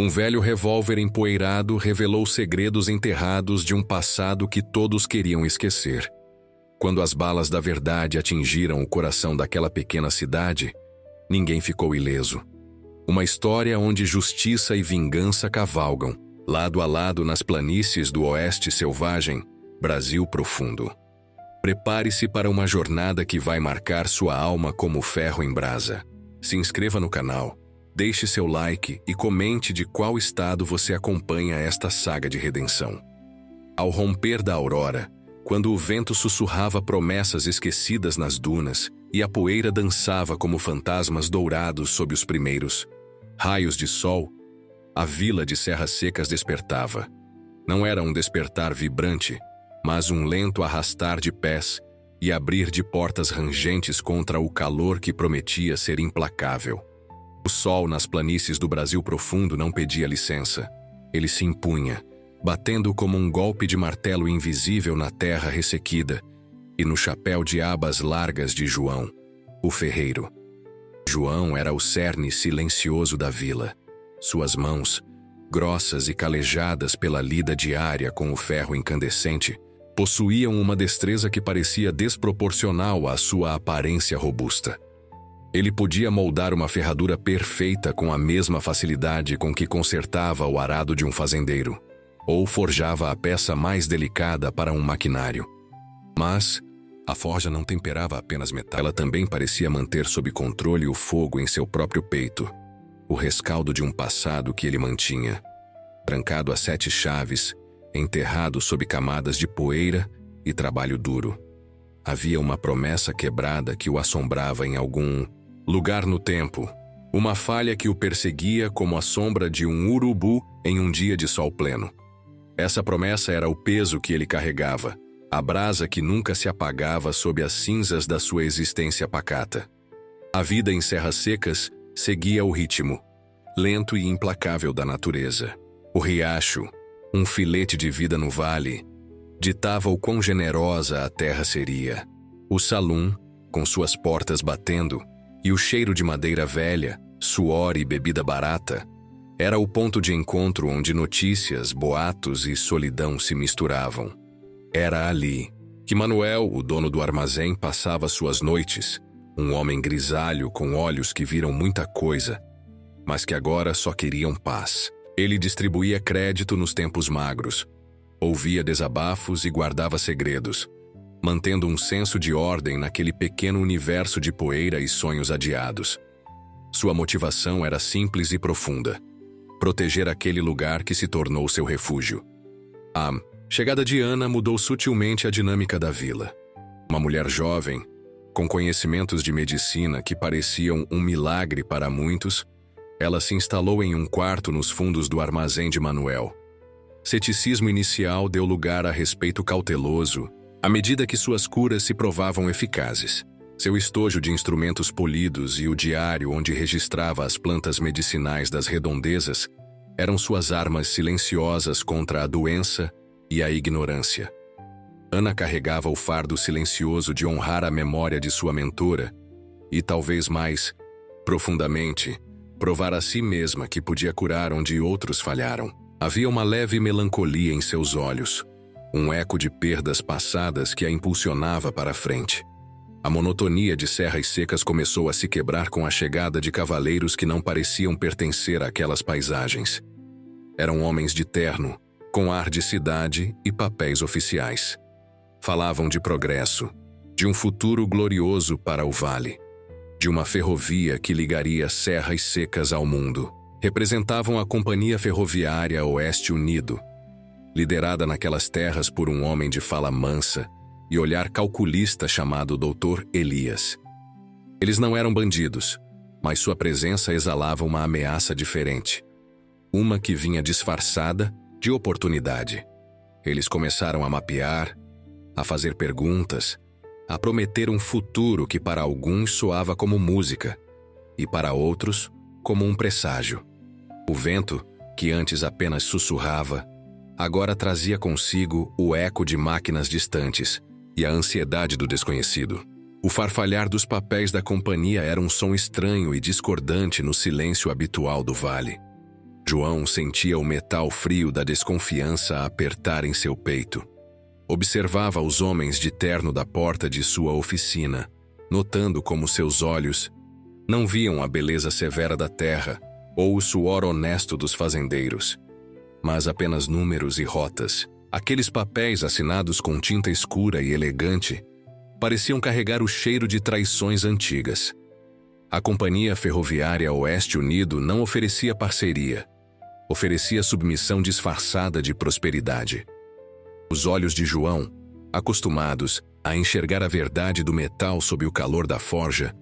Um velho revólver empoeirado revelou segredos enterrados de um passado que todos queriam esquecer. Quando as balas da verdade atingiram o coração daquela pequena cidade, ninguém ficou ileso. Uma história onde justiça e vingança cavalgam, lado a lado nas planícies do oeste selvagem, Brasil profundo. Prepare-se para uma jornada que vai marcar sua alma como ferro em brasa. Se inscreva no canal, deixe seu like e comente de qual estado você acompanha esta saga de redenção. Ao romper da aurora, quando o vento sussurrava promessas esquecidas nas dunas e a poeira dançava como fantasmas dourados sob os primeiros raios de sol, a vila de Serras Secas despertava. Não era um despertar vibrante, mas um lento arrastar de pés e abrir de portas rangentes contra o calor que prometia ser implacável. O sol nas planícies do Brasil profundo não pedia licença. Ele se impunha, batendo como um golpe de martelo invisível na terra ressequida e no chapéu de abas largas de João, o ferreiro. João era o cerne silencioso da vila. Suas mãos, grossas e calejadas pela lida diária com o ferro incandescente, possuíam uma destreza que parecia desproporcional à sua aparência robusta. Ele podia moldar uma ferradura perfeita com a mesma facilidade com que consertava o arado de um fazendeiro, ou forjava a peça mais delicada para um maquinário. Mas a forja não temperava apenas metal, ela também parecia manter sob controle o fogo em seu próprio peito, o rescaldo de um passado que ele mantinha, trancado a 7 chaves, enterrado sob camadas de poeira e trabalho duro. Havia uma promessa quebrada que o assombrava em algum lugar no tempo, uma falha que o perseguia como a sombra de um urubu em um dia de sol pleno. Essa promessa era o peso que ele carregava, a brasa que nunca se apagava sob as cinzas da sua existência pacata. A vida em Serras Secas seguia o ritmo, lento e implacável da natureza. O riacho, um filete de vida no vale, ditava o quão generosa a terra seria. O salão, com suas portas batendo, e o cheiro de madeira velha, suor e bebida barata, era o ponto de encontro onde notícias, boatos e solidão se misturavam. Era ali que Manuel, o dono do armazém, passava suas noites, um homem grisalho com olhos que viram muita coisa, mas que agora só queriam paz. Ele distribuía crédito nos tempos magros, ouvia desabafos e guardava segredos, mantendo um senso de ordem naquele pequeno universo de poeira e sonhos adiados. Sua motivação era simples e profunda: proteger aquele lugar que se tornou seu refúgio. A chegada de Ana mudou sutilmente a dinâmica da vila. Uma mulher jovem, com conhecimentos de medicina que pareciam um milagre para muitos, ela se instalou em um quarto nos fundos do armazém de Manuel. Ceticismo inicial deu lugar a respeito cauteloso, à medida que suas curas se provavam eficazes. Seu estojo de instrumentos polidos e o diário onde registrava as plantas medicinais das redondezas eram suas armas silenciosas contra a doença e a ignorância. Ana carregava o fardo silencioso de honrar a memória de sua mentora e, talvez mais profundamente, provar a si mesma que podia curar onde outros falharam. Havia uma leve melancolia em seus olhos, um eco de perdas passadas que a impulsionava para a frente. A monotonia de Serras Secas começou a se quebrar com a chegada de cavaleiros que não pareciam pertencer àquelas paisagens. Eram homens de terno, com ar de cidade e papéis oficiais. Falavam de progresso, de um futuro glorioso para o vale, de uma ferrovia que ligaria Serras Secas ao mundo. Representavam a Companhia Ferroviária Oeste Unido, liderada naquelas terras por um homem de fala mansa e olhar calculista chamado Dr. Elias. Eles não eram bandidos, mas sua presença exalava uma ameaça diferente, uma que vinha disfarçada de oportunidade. Eles começaram a mapear, a fazer perguntas, a prometer um futuro que para alguns soava como música e para outros como um presságio. O vento, que antes apenas sussurrava, agora trazia consigo o eco de máquinas distantes e a ansiedade do desconhecido. O farfalhar dos papéis da companhia era um som estranho e discordante no silêncio habitual do vale. João sentia o metal frio da desconfiança a apertar em seu peito. Observava os homens de terno da porta de sua oficina, notando como seus olhos não viam a beleza severa da terra ou o suor honesto dos fazendeiros, mas apenas números e rotas. Aqueles papéis assinados com tinta escura e elegante pareciam carregar o cheiro de traições antigas. A Companhia Ferroviária Oeste Unido não oferecia parceria, oferecia submissão disfarçada de prosperidade. Os olhos de João, acostumados a enxergar a verdade do metal sob o calor da forja,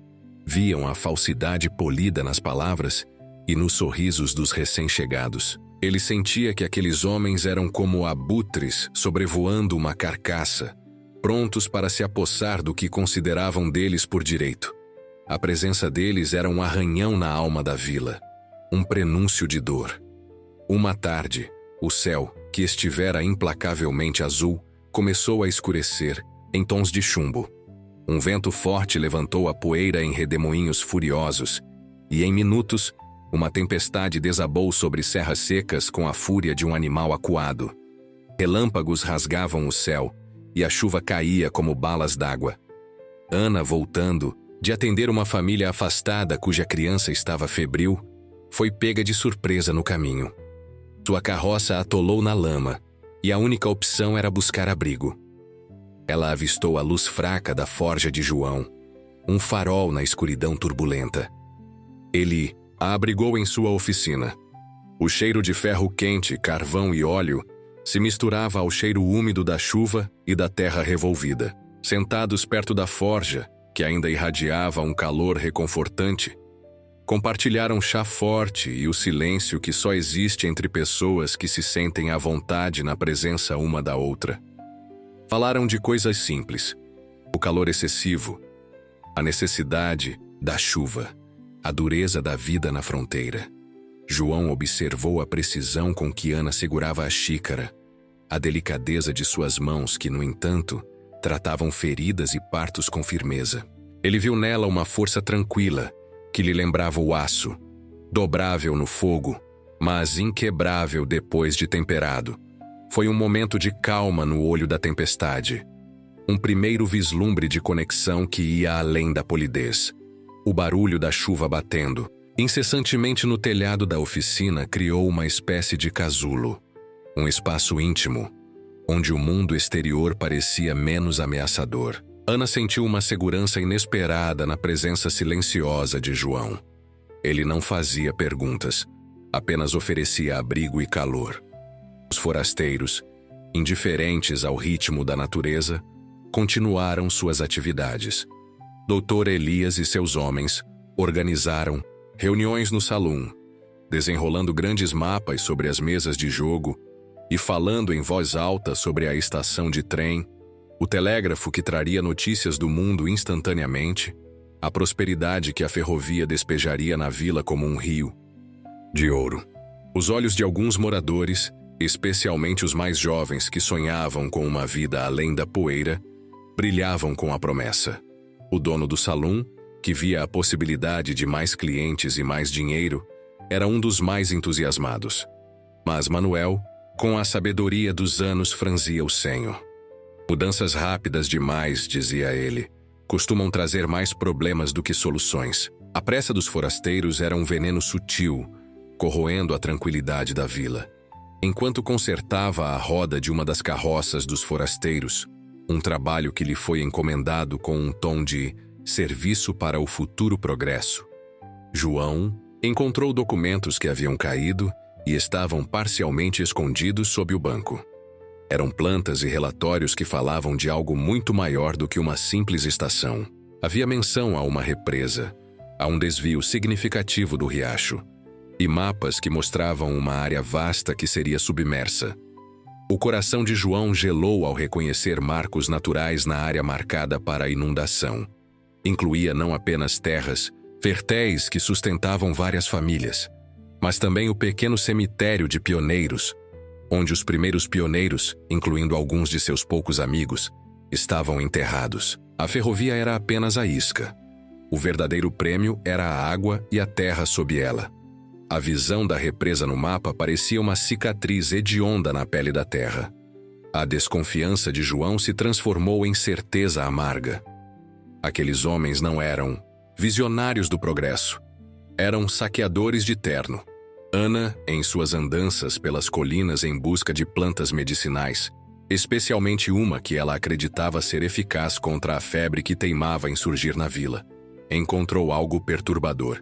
viam a falsidade polida nas palavras e nos sorrisos dos recém-chegados. Ele sentia que aqueles homens eram como abutres sobrevoando uma carcaça, prontos para se apossar do que consideravam deles por direito. A presença deles era um arranhão na alma da vila, um prenúncio de dor. Uma tarde, o céu, que estivera implacavelmente azul, começou a escurecer em tons de chumbo. Um vento forte levantou a poeira em redemoinhos furiosos, e em minutos, uma tempestade desabou sobre serras secas com a fúria de um animal acuado. Relâmpagos rasgavam o céu, e a chuva caía como balas d'água. Ana, voltando de atender uma família afastada cuja criança estava febril, foi pega de surpresa no caminho. Sua carroça atolou na lama, e a única opção era buscar abrigo. Ela avistou a luz fraca da forja de João, um farol na escuridão turbulenta. Ele a abrigou em sua oficina. O cheiro de ferro quente, carvão e óleo se misturava ao cheiro úmido da chuva e da terra revolvida. Sentados perto da forja, que ainda irradiava um calor reconfortante, compartilharam chá forte e o silêncio que só existe entre pessoas que se sentem à vontade na presença uma da outra. Falaram de coisas simples: o calor excessivo, a necessidade da chuva, a dureza da vida na fronteira. João observou a precisão com que Ana segurava a xícara, a delicadeza de suas mãos que, no entanto, tratavam feridas e partos com firmeza. Ele viu nela uma força tranquila, que lhe lembrava o aço, dobrável no fogo, mas inquebrável depois de temperado. Foi um momento de calma no olho da tempestade. Um primeiro vislumbre de conexão que ia além da polidez. O barulho da chuva batendo, incessantemente no telhado da oficina, criou uma espécie de casulo. Um espaço íntimo, onde o mundo exterior parecia menos ameaçador. Ana sentiu uma segurança inesperada na presença silenciosa de João. Ele não fazia perguntas, apenas oferecia abrigo e calor. Os forasteiros, indiferentes ao ritmo da natureza, continuaram suas atividades. Dr. Elias e seus homens organizaram reuniões no salão, desenrolando grandes mapas sobre as mesas de jogo e falando em voz alta sobre a estação de trem, o telégrafo que traria notícias do mundo instantaneamente, a prosperidade que a ferrovia despejaria na vila como um rio de ouro. Os olhos de alguns moradores, especialmente os mais jovens que sonhavam com uma vida além da poeira, brilhavam com a promessa. O dono do salão, que via a possibilidade de mais clientes e mais dinheiro, era um dos mais entusiasmados. Mas Manuel, com a sabedoria dos anos, franzia o senho. Mudanças rápidas demais, dizia ele, costumam trazer mais problemas do que soluções. A pressa dos forasteiros era um veneno sutil, corroendo a tranquilidade da vila. Enquanto consertava a roda de uma das carroças dos forasteiros, um trabalho que lhe foi encomendado com um tom de serviço para o futuro progresso, João encontrou documentos que haviam caído e estavam parcialmente escondidos sob o banco. Eram plantas e relatórios que falavam de algo muito maior do que uma simples estação. Havia menção a uma represa, a um desvio significativo do riacho, e mapas que mostravam uma área vasta que seria submersa. O coração de João gelou ao reconhecer marcos naturais na área marcada para a inundação. Incluía não apenas terras férteis que sustentavam várias famílias, mas também o pequeno cemitério de pioneiros, onde os primeiros pioneiros, incluindo alguns de seus poucos amigos, estavam enterrados. A ferrovia era apenas a isca. O verdadeiro prêmio era a água e a terra sob ela. A visão da represa no mapa parecia uma cicatriz hedionda na pele da terra. A desconfiança de João se transformou em certeza amarga. Aqueles homens não eram visionários do progresso. Eram saqueadores de terno. Ana, em suas andanças pelas colinas em busca de plantas medicinais, especialmente uma que ela acreditava ser eficaz contra a febre que teimava em surgir na vila, encontrou algo perturbador.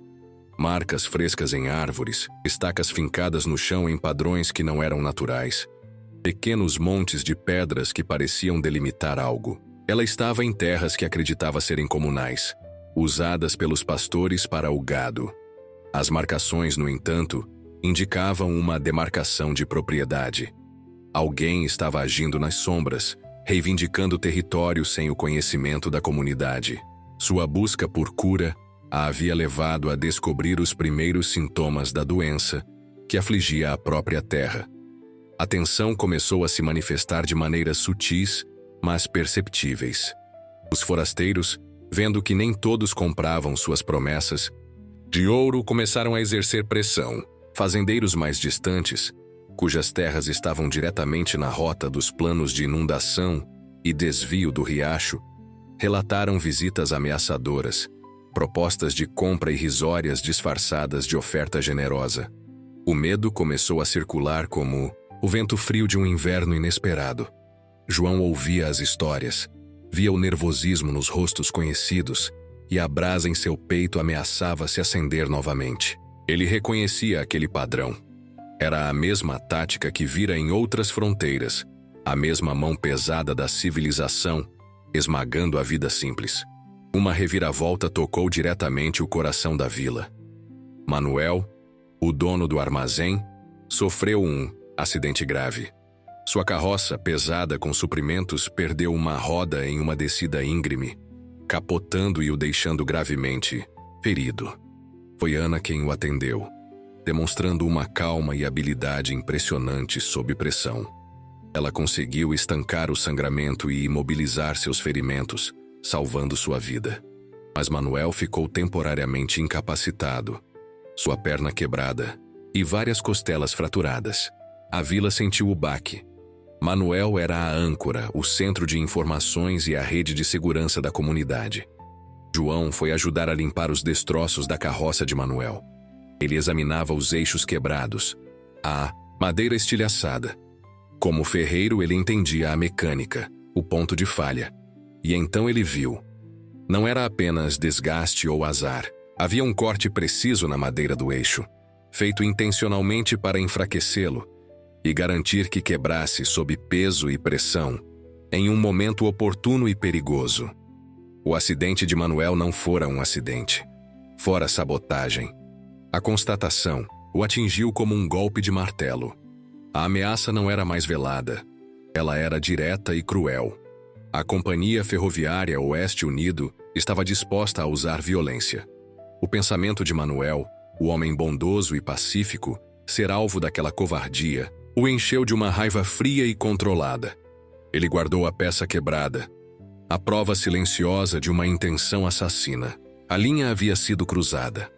Marcas frescas em árvores, estacas fincadas no chão em padrões que não eram naturais, pequenos montes de pedras que pareciam delimitar algo. Ela estava em terras que acreditava serem comunais, usadas pelos pastores para o gado. As marcações, no entanto, indicavam uma demarcação de propriedade. Alguém estava agindo nas sombras, reivindicando território sem o conhecimento da comunidade. Sua busca por cura a havia levado a descobrir os primeiros sintomas da doença que afligia a própria terra. A tensão começou a se manifestar de maneiras sutis, mas perceptíveis. Os forasteiros, vendo que nem todos compravam suas promessas de ouro, começaram a exercer pressão. Fazendeiros mais distantes, cujas terras estavam diretamente na rota dos planos de inundação e desvio do riacho, relataram visitas ameaçadoras, propostas de compra irrisórias disfarçadas de oferta generosa. O medo começou a circular como o vento frio de um inverno inesperado. João ouvia as histórias, via o nervosismo nos rostos conhecidos e a brasa em seu peito ameaçava se acender novamente. Ele reconhecia aquele padrão. Era a mesma tática que vira em outras fronteiras, a mesma mão pesada da civilização, esmagando a vida simples. Uma reviravolta tocou diretamente o coração da vila. Manuel, o dono do armazém, sofreu um acidente grave. Sua carroça, pesada com suprimentos, perdeu uma roda em uma descida íngreme, capotando e o deixando gravemente ferido. Foi Ana quem o atendeu, demonstrando uma calma e habilidade impressionantes sob pressão. Ela conseguiu estancar o sangramento e imobilizar seus ferimentos, salvando sua vida. Mas Manuel ficou temporariamente incapacitado, sua perna quebrada e várias costelas fraturadas. A vila sentiu o baque. Manuel era a âncora, o centro de informações e a rede de segurança da comunidade. João foi ajudar a limpar os destroços da carroça de Manuel. Ele examinava os eixos quebrados, a madeira estilhaçada. Como ferreiro, ele entendia a mecânica, o ponto de falha. E então ele viu. Não era apenas desgaste ou azar. Havia um corte preciso na madeira do eixo, feito intencionalmente para enfraquecê-lo e garantir que quebrasse sob peso e pressão, em um momento oportuno e perigoso. O acidente de Manuel não fora um acidente. Fora sabotagem. A constatação o atingiu como um golpe de martelo. A ameaça não era mais velada. Ela era direta e cruel. A Companhia Ferroviária Oeste Unido estava disposta a usar violência. O pensamento de Manuel, o homem bondoso e pacífico, ser alvo daquela covardia, o encheu de uma raiva fria e controlada. Ele guardou a peça quebrada, a prova silenciosa de uma intenção assassina. A linha havia sido cruzada.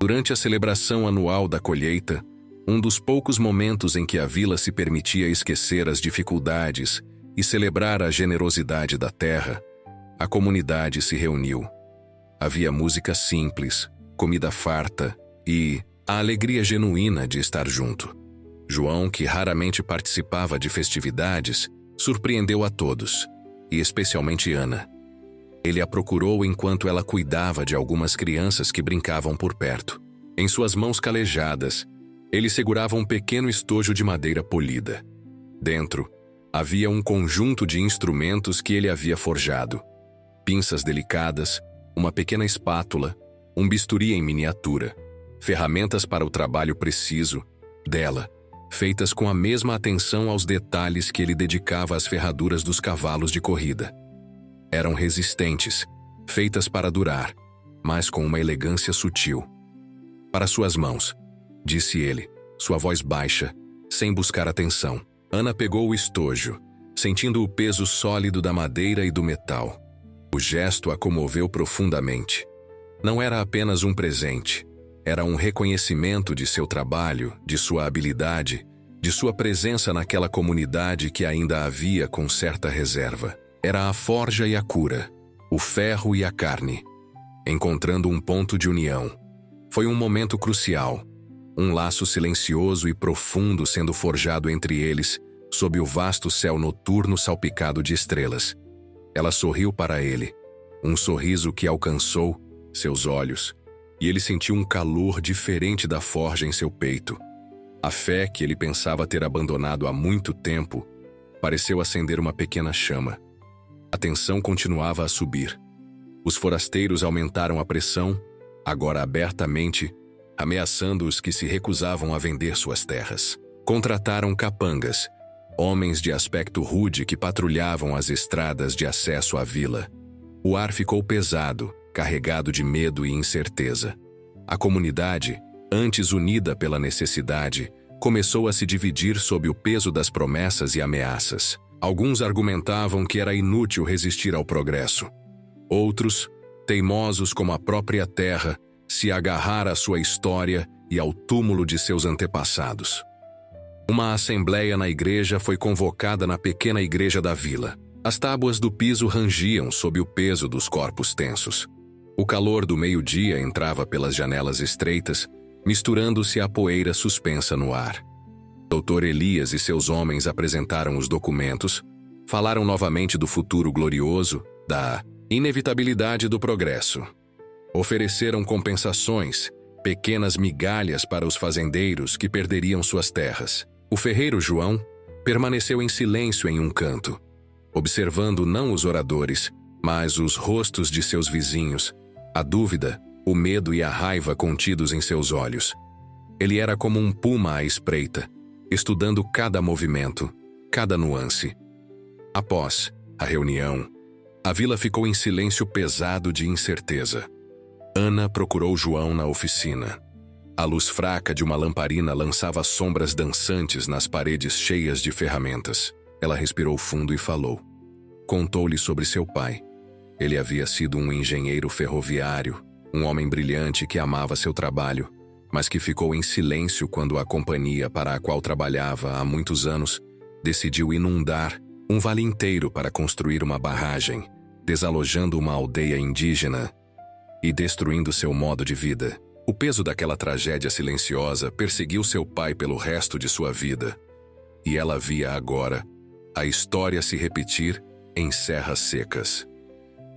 Durante a celebração anual da colheita, um dos poucos momentos em que a vila se permitia esquecer as dificuldades e celebrar a generosidade da terra, a comunidade se reuniu. Havia música simples, comida farta e a alegria genuína de estar junto. João, que raramente participava de festividades, surpreendeu a todos, e especialmente Ana. Ele a procurou enquanto ela cuidava de algumas crianças que brincavam por perto. Em suas mãos calejadas, ele segurava um pequeno estojo de madeira polida. Dentro, havia um conjunto de instrumentos que ele havia forjado. Pinças delicadas, uma pequena espátula, um bisturi em miniatura, ferramentas para o trabalho preciso dela, feitas com a mesma atenção aos detalhes que ele dedicava às ferraduras dos cavalos de corrida. Eram resistentes, feitas para durar, mas com uma elegância sutil. Para suas mãos, disse ele, sua voz baixa, sem buscar atenção. Ana pegou o estojo, sentindo o peso sólido da madeira e do metal. O gesto a comoveu profundamente. Não era apenas um presente, Era um reconhecimento de seu trabalho, de sua habilidade, de sua presença naquela comunidade que ainda havia com certa reserva. Era a forja e a cura, o ferro e a carne, encontrando um ponto de união. Foi um momento crucial, um laço silencioso e profundo sendo forjado entre eles, sob o vasto céu noturno salpicado de estrelas. Ela sorriu para ele, um sorriso que alcançou seus olhos, e ele sentiu um calor diferente da forja em seu peito. A fé que ele pensava ter abandonado há muito tempo pareceu acender uma pequena chama. A tensão continuava a subir. Os forasteiros aumentaram a pressão, agora abertamente, ameaçando os que se recusavam a vender suas terras. Contrataram capangas, homens de aspecto rude que patrulhavam as estradas de acesso à vila. O ar ficou pesado, carregado de medo e incerteza. A comunidade, antes unida pela necessidade, começou a se dividir sob o peso das promessas e ameaças. Alguns argumentavam que era inútil resistir ao progresso. Outros, teimosos como a própria terra, se agarrar à sua história e ao túmulo de seus antepassados. Uma assembleia na igreja foi convocada na pequena igreja da vila. As tábuas do piso rangiam sob o peso dos corpos tensos. O calor do meio-dia entrava pelas janelas estreitas, misturando-se à poeira suspensa no ar. Dr. Elias e seus homens apresentaram os documentos, falaram novamente do futuro glorioso, da inevitabilidade do progresso. Ofereceram compensações, pequenas migalhas para os fazendeiros que perderiam suas terras. O ferreiro João permaneceu em silêncio em um canto, observando não os oradores, mas os rostos de seus vizinhos, a dúvida, o medo e a raiva contidos em seus olhos. Ele era como um puma à espreita, estudando cada movimento, cada nuance. Após a reunião, a vila ficou em silêncio pesado de incerteza. Ana procurou João na oficina. A luz fraca de uma lamparina lançava sombras dançantes nas paredes cheias de ferramentas. Ela respirou fundo e falou. Contou-lhe sobre seu pai. Ele havia sido um engenheiro ferroviário, um homem brilhante que amava seu trabalho, mas que ficou em silêncio quando a companhia para a qual trabalhava há muitos anos decidiu inundar um vale inteiro para construir uma barragem, desalojando uma aldeia indígena e destruindo seu modo de vida. O peso daquela tragédia silenciosa perseguiu seu pai pelo resto de sua vida, e ela via agora a história se repetir em serras secas.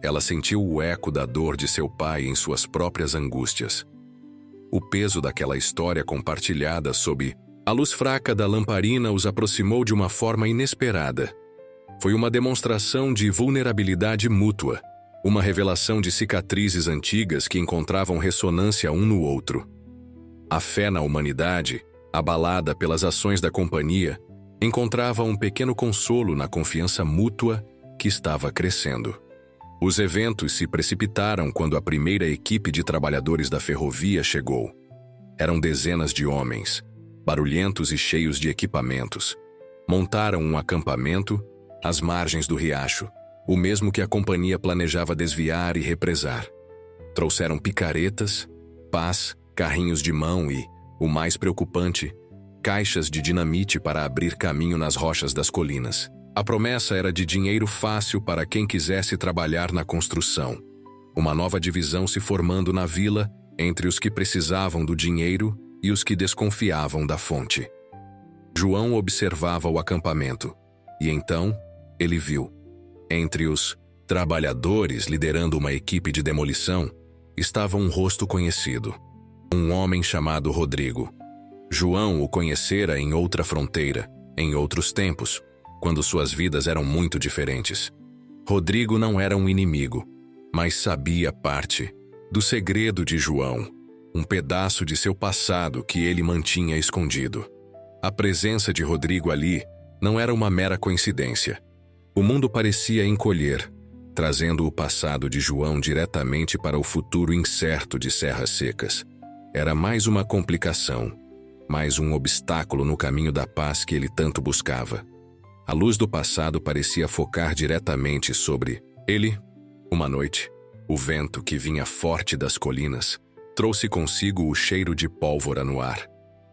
Ela sentiu o eco da dor de seu pai em suas próprias angústias. O peso daquela história compartilhada sob a luz fraca da lamparina os aproximou de uma forma inesperada. Foi uma demonstração de vulnerabilidade mútua, uma revelação de cicatrizes antigas que encontravam ressonância um no outro. A fé na humanidade, abalada pelas ações da companhia, encontrava um pequeno consolo na confiança mútua que estava crescendo. Os eventos se precipitaram quando a primeira equipe de trabalhadores da ferrovia chegou. Eram dezenas de homens, barulhentos e cheios de equipamentos. Montaram um acampamento às margens do riacho, o mesmo que a companhia planejava desviar e represar. Trouxeram picaretas, pás, carrinhos de mão e, o mais preocupante, caixas de dinamite para abrir caminho nas rochas das colinas. A promessa era de dinheiro fácil para quem quisesse trabalhar na construção. Uma nova divisão se formando na vila entre os que precisavam do dinheiro e os que desconfiavam da fonte. João observava o acampamento, e então ele viu. Entre os trabalhadores liderando uma equipe de demolição, estava um rosto conhecido. Um homem chamado Rodrigo. João o conhecera em outra fronteira, em outros tempos, quando suas vidas eram muito diferentes. Rodrigo não era um inimigo, mas sabia parte do segredo de João, um pedaço de seu passado que ele mantinha escondido. A presença de Rodrigo ali não era uma mera coincidência. O mundo parecia encolher, trazendo o passado de João diretamente para o futuro incerto de Serras Secas. Era mais uma complicação, mais um obstáculo no caminho da paz que ele tanto buscava. A luz do passado parecia focar diretamente sobre ele. Uma noite, o vento que vinha forte das colinas trouxe consigo o cheiro de pólvora no ar.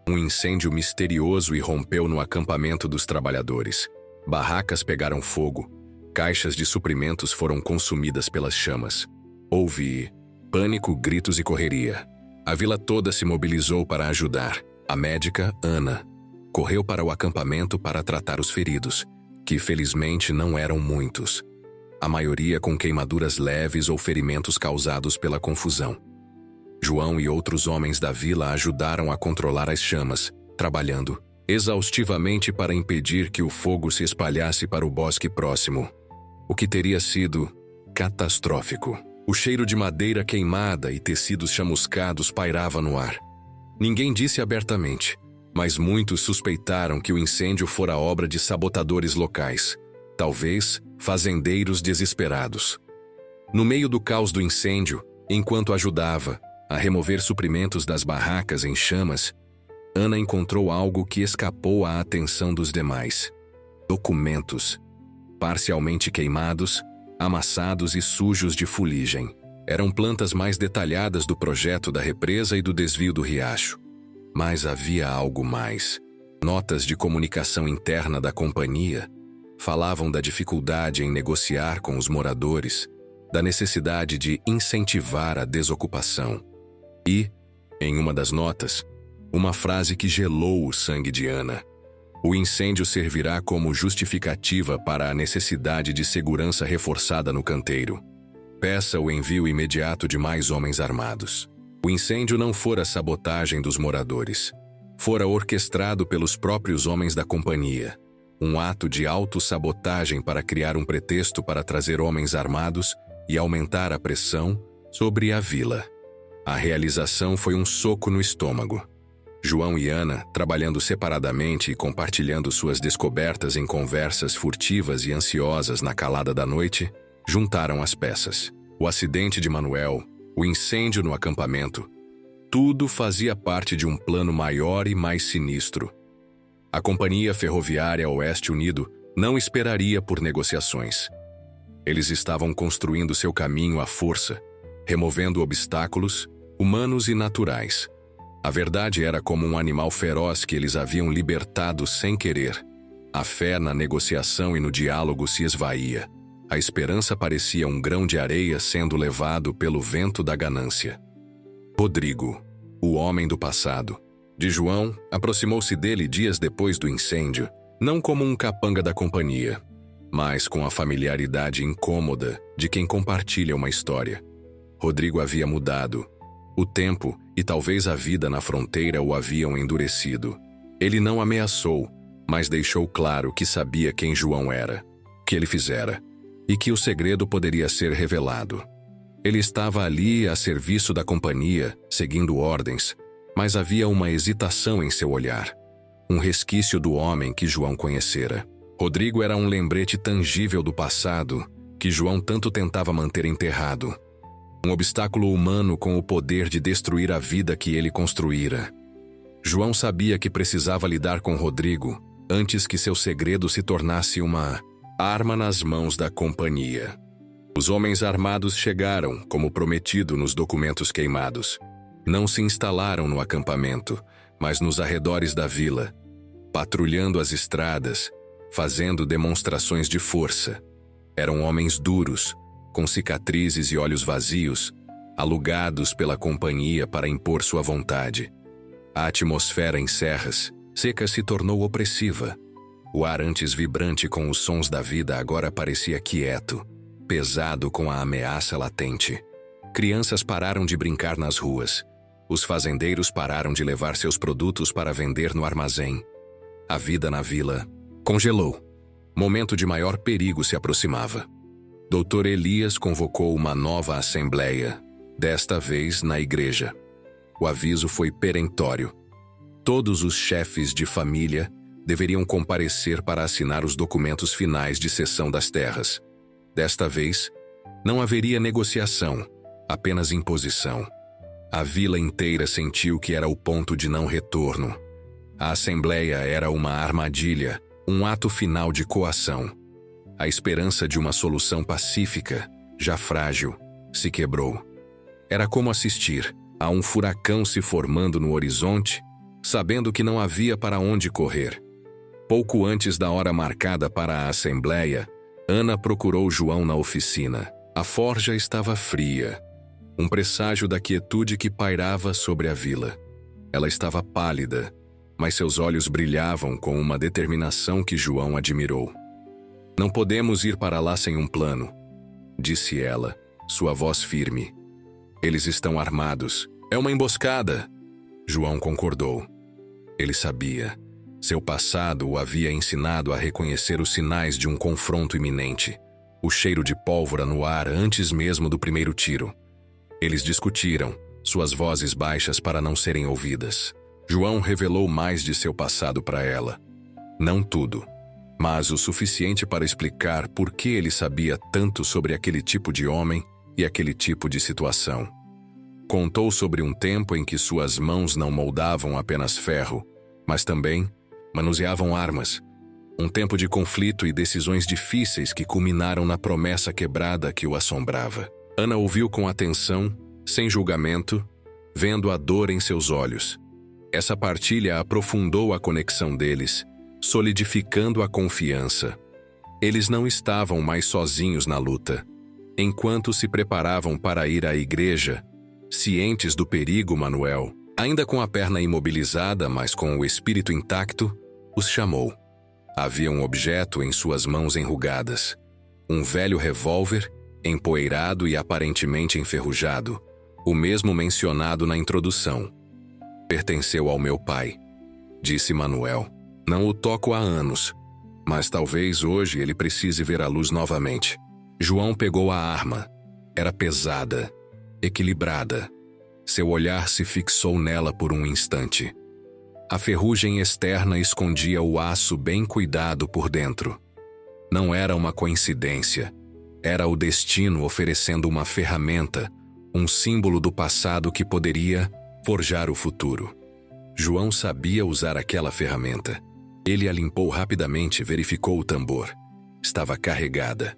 Um incêndio misterioso irrompeu no acampamento dos trabalhadores. Barracas pegaram fogo. Caixas de suprimentos foram consumidas pelas chamas. Houve pânico, gritos e correria. A vila toda se mobilizou para ajudar. A médica, Ana, correu para o acampamento para tratar os feridos, que felizmente não eram muitos. A maioria com queimaduras leves ou ferimentos causados pela confusão. João e outros homens da vila ajudaram a controlar as chamas, trabalhando exaustivamente para impedir que o fogo se espalhasse para o bosque próximo, o que teria sido catastrófico. O cheiro de madeira queimada e tecidos chamuscados pairava no ar. Ninguém disse abertamente, mas muitos suspeitaram que o incêndio fora obra de sabotadores locais, talvez fazendeiros desesperados. No meio do caos do incêndio, enquanto ajudava a remover suprimentos das barracas em chamas, Ana encontrou algo que escapou à atenção dos demais. Documentos, parcialmente queimados, amassados e sujos de fuligem. Eram plantas mais detalhadas do projeto da represa e do desvio do riacho. Mas havia algo mais. Notas de comunicação interna da companhia falavam da dificuldade em negociar com os moradores, da necessidade de incentivar a desocupação. E, em uma das notas, uma frase que gelou o sangue de Ana. O incêndio servirá como justificativa para a necessidade de segurança reforçada no canteiro. Peça o envio imediato de mais homens armados. O incêndio não fora sabotagem dos moradores. Fora orquestrado pelos próprios homens da companhia. Um ato de autossabotagem para criar um pretexto para trazer homens armados e aumentar a pressão sobre a vila. A realização foi um soco no estômago. João e Ana, trabalhando separadamente e compartilhando suas descobertas em conversas furtivas e ansiosas na calada da noite, juntaram as peças. O acidente de Manuel, o incêndio no acampamento, tudo fazia parte de um plano maior e mais sinistro. A Companhia Ferroviária Oeste Unido não esperaria por negociações. Eles estavam construindo seu caminho à força, removendo obstáculos, humanos e naturais. A verdade era como um animal feroz que eles haviam libertado sem querer. A fé na negociação e no diálogo se esvaía. A esperança parecia um grão de areia sendo levado pelo vento da ganância. Rodrigo, o homem do passado, de João, aproximou-se dele dias depois do incêndio, não como um capanga da companhia, mas com a familiaridade incômoda de quem compartilha uma história. Rodrigo havia mudado. O tempo e talvez a vida na fronteira o haviam endurecido. Ele não ameaçou, mas deixou claro que sabia quem João era, o que ele fizera, e que o segredo poderia ser revelado. Ele estava ali a serviço da companhia, seguindo ordens, mas havia uma hesitação em seu olhar, um resquício do homem que João conhecera. Rodrigo era um lembrete tangível do passado que João tanto tentava manter enterrado. Um obstáculo humano com o poder de destruir a vida que ele construíra. João sabia que precisava lidar com Rodrigo antes que seu segredo se tornasse uma arma nas mãos da companhia. Os homens armados chegaram, como prometido nos documentos queimados. Não se instalaram no acampamento, mas nos arredores da vila, patrulhando as estradas, fazendo demonstrações de força. Eram homens duros, com cicatrizes e olhos vazios, alugados pela companhia para impor sua vontade. A atmosfera em Serras Secas se tornou opressiva. O ar antes vibrante com os sons da vida agora parecia quieto, pesado com a ameaça latente. Crianças pararam de brincar nas ruas. Os fazendeiros pararam de levar seus produtos para vender no armazém. A vida na vila congelou. Momento de maior perigo se aproximava. Dr. Elias convocou uma nova assembleia, desta vez na igreja. O aviso foi perentório. Todos os chefes de família deveriam comparecer para assinar os documentos finais de cessão das terras. Desta vez, não haveria negociação, apenas imposição. A vila inteira sentiu que era o ponto de não retorno. A assembleia era uma armadilha, um ato final de coação. A esperança de uma solução pacífica, já frágil, se quebrou. Era como assistir a um furacão se formando no horizonte, sabendo que não havia para onde correr. Pouco antes da hora marcada para a assembleia, Ana procurou João na oficina. A forja estava fria, um presságio da quietude que pairava sobre a vila. Ela estava pálida, mas seus olhos brilhavam com uma determinação que João admirou. Não podemos ir para lá sem um plano, disse ela, sua voz firme. Eles estão armados. É uma emboscada. João concordou. Ele sabia. Seu passado o havia ensinado a reconhecer os sinais de um confronto iminente. O cheiro de pólvora no ar antes mesmo do primeiro tiro. Eles discutiram, suas vozes baixas para não serem ouvidas. João revelou mais de seu passado para ela. Não tudo, mas o suficiente para explicar por que ele sabia tanto sobre aquele tipo de homem e aquele tipo de situação. Contou sobre um tempo em que suas mãos não moldavam apenas ferro, mas também manuseavam armas. Um tempo de conflito e decisões difíceis que culminaram na promessa quebrada que o assombrava. Ana ouviu com atenção, sem julgamento, vendo a dor em seus olhos. Essa partilha aprofundou a conexão deles, solidificando a confiança. Eles não estavam mais sozinhos na luta. Enquanto se preparavam para ir à igreja, cientes do perigo, Manuel, ainda com a perna imobilizada, mas com o espírito intacto, os chamou. Havia um objeto em suas mãos enrugadas. Um velho revólver, empoeirado e aparentemente enferrujado, o mesmo mencionado na introdução. Pertenceu ao meu pai, disse Manuel. Não o toco há anos, mas talvez hoje ele precise ver a luz novamente. João pegou a arma. Era pesada, equilibrada. Seu olhar se fixou nela por um instante. A ferrugem externa escondia o aço bem cuidado por dentro. Não era uma coincidência. Era o destino oferecendo uma ferramenta, um símbolo do passado que poderia forjar o futuro. João sabia usar aquela ferramenta. Ele a limpou rapidamente e verificou o tambor. Estava carregada.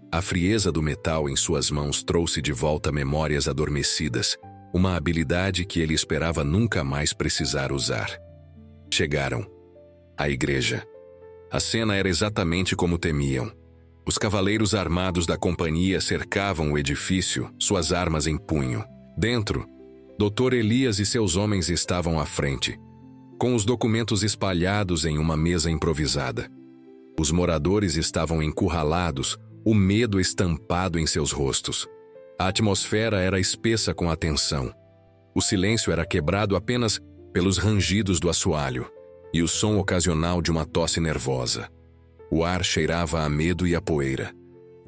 A frieza do metal em suas mãos trouxe de volta memórias adormecidas, uma habilidade que ele esperava nunca mais precisar usar. Chegaram. A igreja. A cena era exatamente como temiam. Os cavaleiros armados da companhia cercavam o edifício, suas armas em punho. Dentro, Dr. Elias e seus homens estavam à frente, com os documentos espalhados em uma mesa improvisada. Os moradores estavam encurralados, o medo estampado em seus rostos. A atmosfera era espessa com a tensão. O silêncio era quebrado apenas pelos rangidos do assoalho e o som ocasional de uma tosse nervosa. O ar cheirava a medo e a poeira.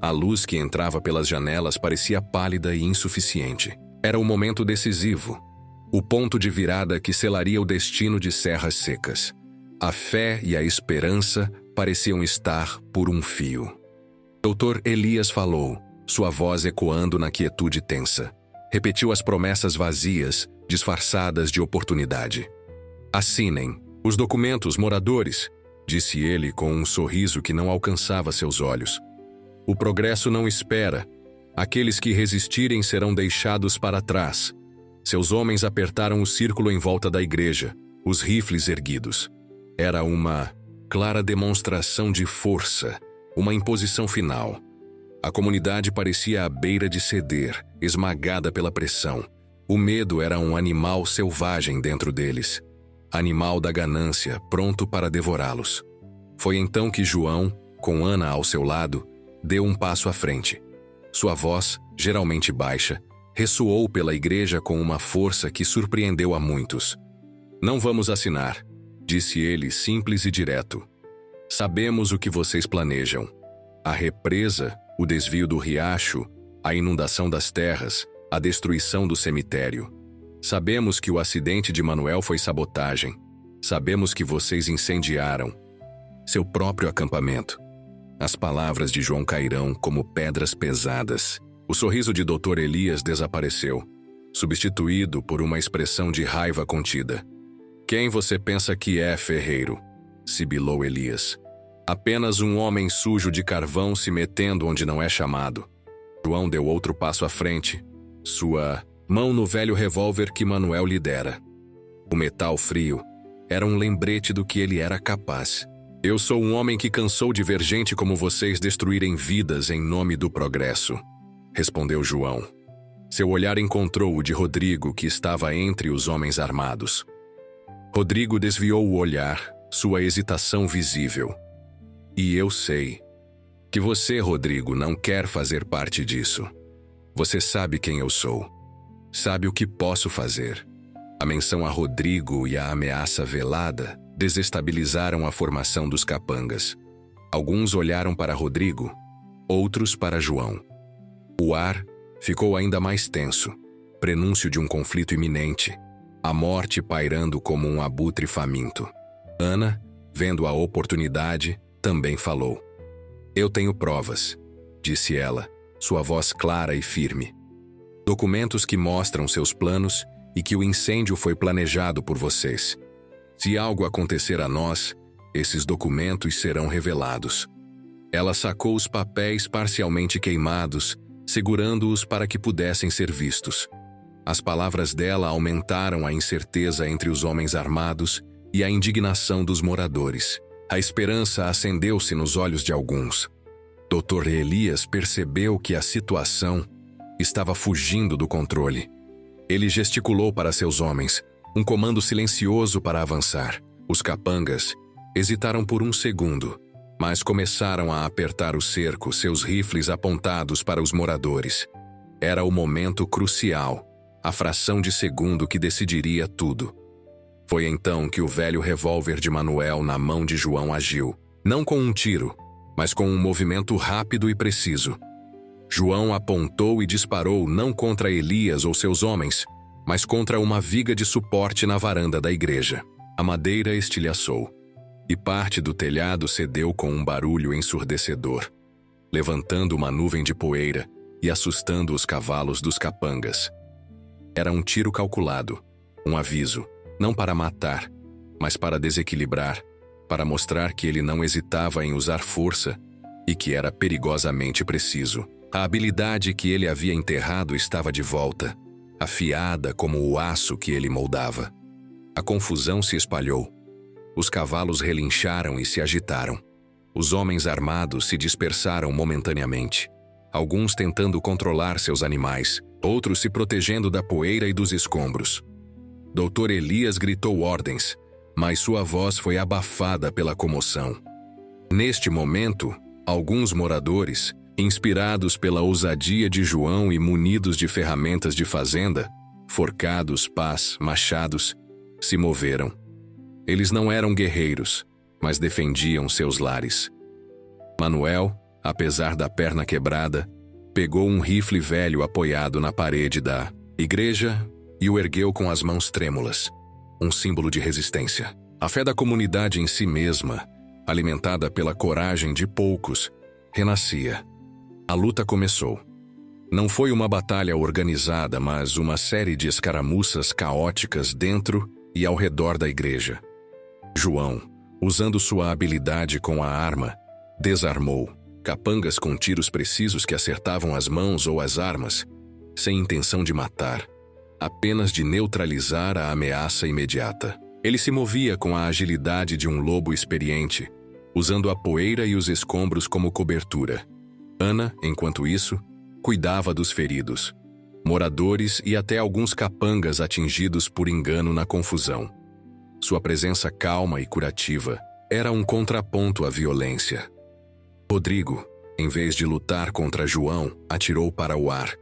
A luz que entrava pelas janelas parecia pálida e insuficiente. Era o momento decisivo, o ponto de virada que selaria o destino de Serras Secas. A fé e a esperança pareciam estar por um fio. Dr. Elias falou, sua voz ecoando na quietude tensa. Repetiu as promessas vazias, disfarçadas de oportunidade. Assinem. Os documentos, moradores, disse ele com um sorriso que não alcançava seus olhos. O progresso não espera. Aqueles que resistirem serão deixados para trás. Seus homens apertaram o círculo em volta da igreja, os rifles erguidos. Era uma clara demonstração de força, uma imposição final. A comunidade parecia à beira de ceder, esmagada pela pressão. O medo era um animal selvagem dentro deles. Animal da ganância, pronto para devorá-los. Foi então que João, com Ana ao seu lado, deu um passo à frente. Sua voz, geralmente baixa, ressoou pela igreja com uma força que surpreendeu a muitos. Não vamos assinar, disse ele simples e direto. Sabemos o que vocês planejam. A represa, o desvio do riacho, a inundação das terras, a destruição do cemitério. Sabemos que o acidente de Manuel foi sabotagem. Sabemos que vocês incendiaram seu próprio acampamento. As palavras de João cairão como pedras pesadas. O sorriso de Dr. Elias desapareceu, substituído por uma expressão de raiva contida. Quem você pensa que é, ferreiro? Sibilou Elias. Apenas um homem sujo de carvão se metendo onde não é chamado. João deu outro passo à frente, sua mão no velho revólver que Manuel lhe dera. O metal frio era um lembrete do que ele era capaz. Eu sou um homem que cansou de ver gente como vocês destruírem vidas em nome do progresso, respondeu João. Seu olhar encontrou o de Rodrigo, que estava entre os homens armados. Rodrigo desviou o olhar, sua hesitação visível. E eu sei que você, Rodrigo, não quer fazer parte disso. Você sabe quem eu sou. Sabe o que posso fazer. A menção a Rodrigo e a ameaça velada desestabilizaram a formação dos capangas. Alguns olharam para Rodrigo, outros para João. O ar ficou ainda mais tenso, prenúncio de um conflito iminente, a morte pairando como um abutre faminto. Ana, vendo a oportunidade, também falou. Eu tenho provas, disse ela, sua voz clara e firme. Documentos que mostram seus planos e que o incêndio foi planejado por vocês. Se algo acontecer a nós, esses documentos serão revelados. Ela sacou os papéis parcialmente queimados, segurando-os para que pudessem ser vistos. As palavras dela aumentaram a incerteza entre os homens armados e a indignação dos moradores. A esperança acendeu-se nos olhos de alguns. Dr. Elias percebeu que a situação estava fugindo do controle. Ele gesticulou para seus homens, um comando silencioso para avançar. Os capangas hesitaram por um segundo, mas começaram a apertar o cerco, seus rifles apontados para os moradores. Era o momento crucial, a fração de segundo que decidiria tudo. Foi então que o velho revólver de Manuel na mão de João agiu, não com um tiro, mas com um movimento rápido e preciso. João apontou e disparou não contra Elias ou seus homens, mas contra uma viga de suporte na varanda da igreja. A madeira estilhaçou, e parte do telhado cedeu com um barulho ensurdecedor, levantando uma nuvem de poeira e assustando os cavalos dos capangas. Era um tiro calculado, um aviso, não para matar, mas para desequilibrar, para mostrar que ele não hesitava em usar força e que era perigosamente preciso. A habilidade que ele havia enterrado estava de volta, afiada como o aço que ele moldava. A confusão se espalhou. Os cavalos relincharam e se agitaram. Os homens armados se dispersaram momentaneamente, alguns tentando controlar seus animais, outros se protegendo da poeira e dos escombros. Dr. Elias gritou ordens, mas sua voz foi abafada pela comoção. Neste momento, alguns moradores, inspirados pela ousadia de João e munidos de ferramentas de fazenda, forcados, pás, machados, se moveram. Eles não eram guerreiros, mas defendiam seus lares. Manuel, apesar da perna quebrada, pegou um rifle velho apoiado na parede da igreja e o ergueu com as mãos trêmulas, um símbolo de resistência. A fé da comunidade em si mesma, alimentada pela coragem de poucos, renascia. A luta começou. Não foi uma batalha organizada, mas uma série de escaramuças caóticas dentro e ao redor da igreja. João, usando sua habilidade com a arma, desarmou capangas com tiros precisos que acertavam as mãos ou as armas, sem intenção de matar, apenas de neutralizar a ameaça imediata. Ele se movia com a agilidade de um lobo experiente, usando a poeira e os escombros como cobertura. Ana, enquanto isso, cuidava dos feridos, moradores e até alguns capangas atingidos por engano na confusão. Sua presença calma e curativa era um contraponto à violência. Rodrigo, em vez de lutar contra João, atirou para o ar,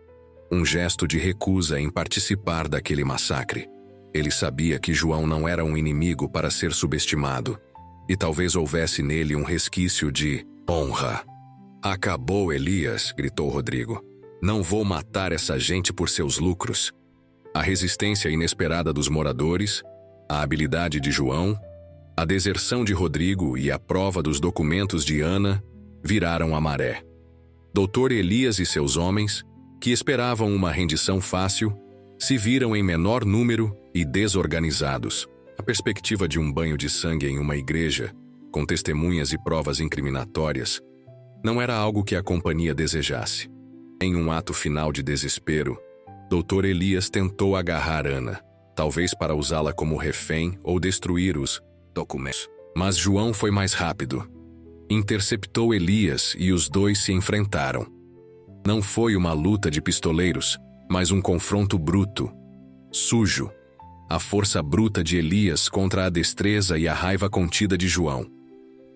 um gesto de recusa em participar daquele massacre. Ele sabia que João não era um inimigo para ser subestimado, e talvez houvesse nele um resquício de honra. Acabou, Elias, gritou Rodrigo. Não vou matar essa gente por seus lucros. A resistência inesperada dos moradores, a habilidade de João, a deserção de Rodrigo e a prova dos documentos de Ana viraram a maré. Dr. Elias e seus homens, que esperavam uma rendição fácil, se viram em menor número e desorganizados. A perspectiva de um banho de sangue em uma igreja, com testemunhas e provas incriminatórias, não era algo que a companhia desejasse. Em um ato final de desespero, Dr. Elias tentou agarrar Ana, talvez para usá-la como refém ou destruir os documentos. Mas João foi mais rápido. Interceptou Elias e os dois se enfrentaram. Não foi uma luta de pistoleiros, mas um confronto bruto, sujo. A força bruta de Elias contra a destreza e a raiva contida de João.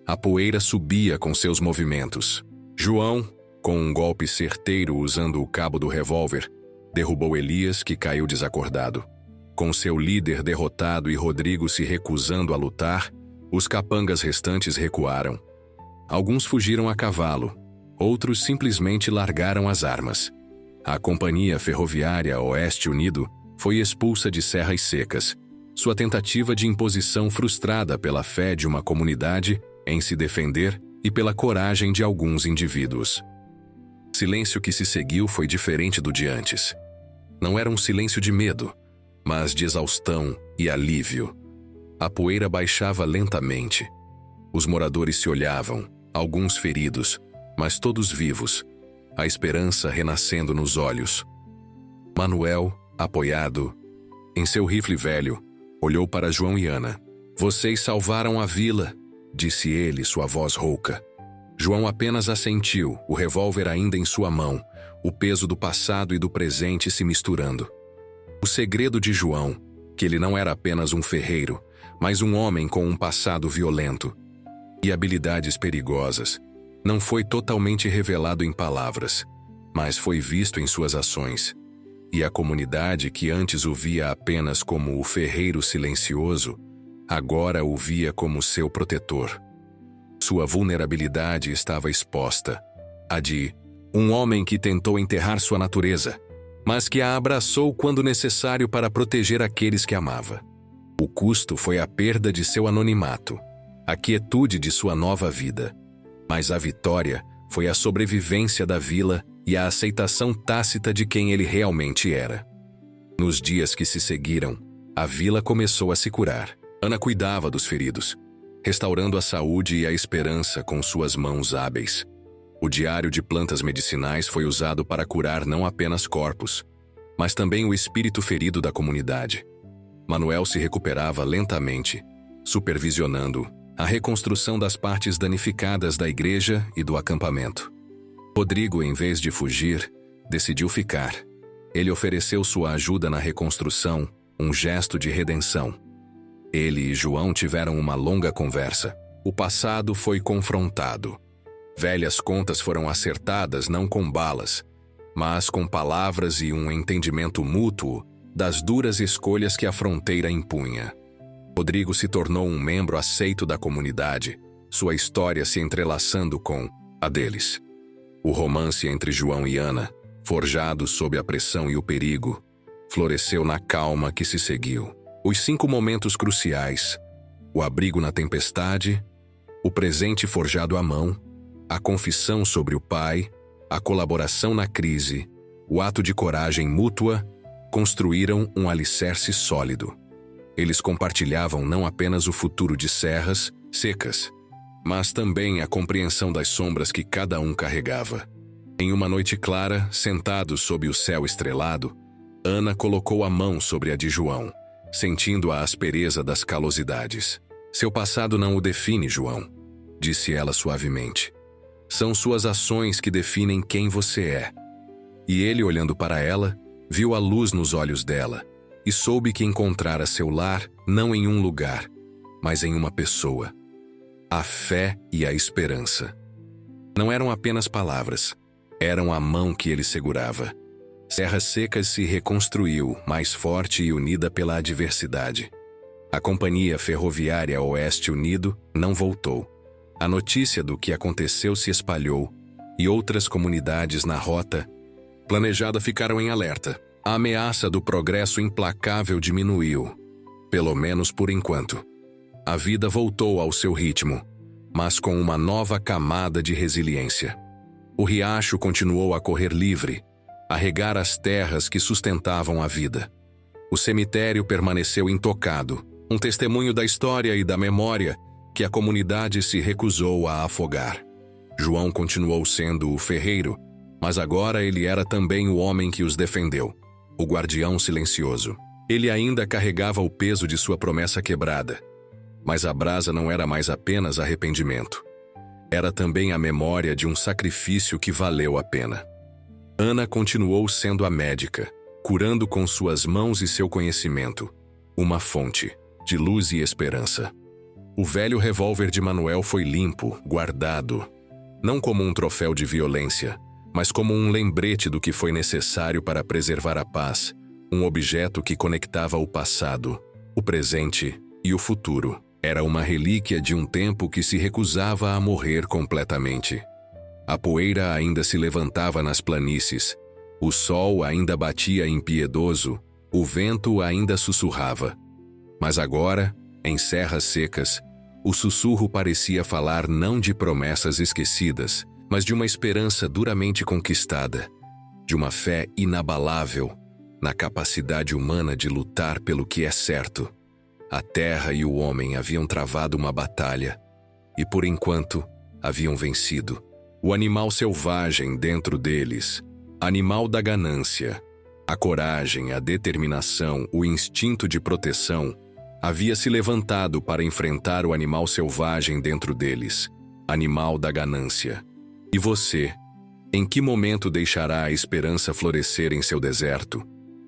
A poeira subia com seus movimentos. João, com um golpe certeiro usando o cabo do revólver, derrubou Elias, que caiu desacordado. Com seu líder derrotado e Rodrigo se recusando a lutar, os capangas restantes recuaram. Alguns fugiram a cavalo, outros simplesmente largaram as armas. A Companhia Ferroviária Oeste Unido foi expulsa de Serras Secas, sua tentativa de imposição frustrada pela fé de uma comunidade em se defender e pela coragem de alguns indivíduos. O silêncio que se seguiu foi diferente do de antes. Não era um silêncio de medo, mas de exaustão e alívio. A poeira baixava lentamente. Os moradores se olhavam, alguns feridos, mas todos vivos, a esperança renascendo nos olhos. Manuel, apoiado em seu rifle velho, olhou para João e Ana. "Vocês salvaram a vila", disse ele, sua voz rouca. João apenas assentiu, o revólver ainda em sua mão, o peso do passado e do presente se misturando. O segredo de João, que ele não era apenas um ferreiro, mas um homem com um passado violento e habilidades perigosas, não foi totalmente revelado em palavras, mas foi visto em suas ações. E a comunidade que antes o via apenas como o ferreiro silencioso, agora o via como seu protetor. Sua vulnerabilidade estava exposta, a de um homem que tentou enterrar sua natureza, mas que a abraçou quando necessário para proteger aqueles que amava. O custo foi a perda de seu anonimato, a quietude de sua nova vida. Mas a vitória foi a sobrevivência da vila e a aceitação tácita de quem ele realmente era. Nos dias que se seguiram, a vila começou a se curar. Ana cuidava dos feridos, restaurando a saúde e a esperança com suas mãos hábeis. O diário de plantas medicinais foi usado para curar não apenas corpos, mas também o espírito ferido da comunidade. Manuel se recuperava lentamente, supervisionando a reconstrução das partes danificadas da igreja e do acampamento. Rodrigo, em vez de fugir, decidiu ficar. Ele ofereceu sua ajuda na reconstrução, um gesto de redenção. Ele e João tiveram uma longa conversa. O passado foi confrontado. Velhas contas foram acertadas não com balas, mas com palavras e um entendimento mútuo das duras escolhas que a fronteira impunha. Rodrigo se tornou um membro aceito da comunidade, sua história se entrelaçando com a deles. O romance entre João e Ana, forjado sob a pressão e o perigo, floresceu na calma que se seguiu. Os 5 momentos cruciais: o abrigo na tempestade, o presente forjado à mão, a confissão sobre o pai, a colaboração na crise, o ato de coragem mútua, construíram um alicerce sólido. Eles compartilhavam não apenas o futuro de Serras Secas, mas também a compreensão das sombras que cada um carregava. Em uma noite clara, sentados sob o céu estrelado, Ana colocou a mão sobre a de João, sentindo a aspereza das calosidades. "Seu passado não o define, João", disse ela suavemente. "São suas ações que definem quem você é." E ele, olhando para ela, viu a luz nos olhos dela e soube que encontrara seu lar não em um lugar, mas em uma pessoa. A fé e a esperança. Não eram apenas palavras, eram a mão que ele segurava. Serras Secas se reconstruiu, mais forte e unida pela adversidade. A Companhia Ferroviária Oeste Unido não voltou. A notícia do que aconteceu se espalhou, e outras comunidades na rota planejada ficaram em alerta. A ameaça do progresso implacável diminuiu, pelo menos por enquanto. A vida voltou ao seu ritmo, mas com uma nova camada de resiliência. O riacho continuou a correr livre, a regar as terras que sustentavam a vida. O cemitério permaneceu intocado, um testemunho da história e da memória que a comunidade se recusou a afogar. João continuou sendo o ferreiro, mas agora ele era também o homem que os defendeu. o guardião silencioso. Ele ainda carregava o peso de sua promessa quebrada. Mas a brasa não era mais apenas arrependimento. Era também a memória de um sacrifício que valeu a pena. Ana continuou sendo a médica, curando com suas mãos e seu conhecimento, uma fonte de luz e esperança. O velho revólver de Manuel foi limpo, guardado, não como um troféu de violência, mas como um lembrete do que foi necessário para preservar a paz, um objeto que conectava o passado, o presente e o futuro. Era uma relíquia de um tempo que se recusava a morrer completamente. A poeira ainda se levantava nas planícies, o sol ainda batia impiedoso, o vento ainda sussurrava. Mas agora, em serras secas, o sussurro parecia falar não de promessas esquecidas, mas de uma esperança duramente conquistada, de uma fé inabalável na capacidade humana de lutar pelo que é certo. A terra e o homem haviam travado uma batalha, e por enquanto haviam vencido. O animal selvagem dentro deles, animal da ganância, a coragem, a determinação, o instinto de proteção, havia se levantado para enfrentar o animal selvagem dentro deles, animal da ganância. E você, em que momento deixará a esperança florescer em seu deserto?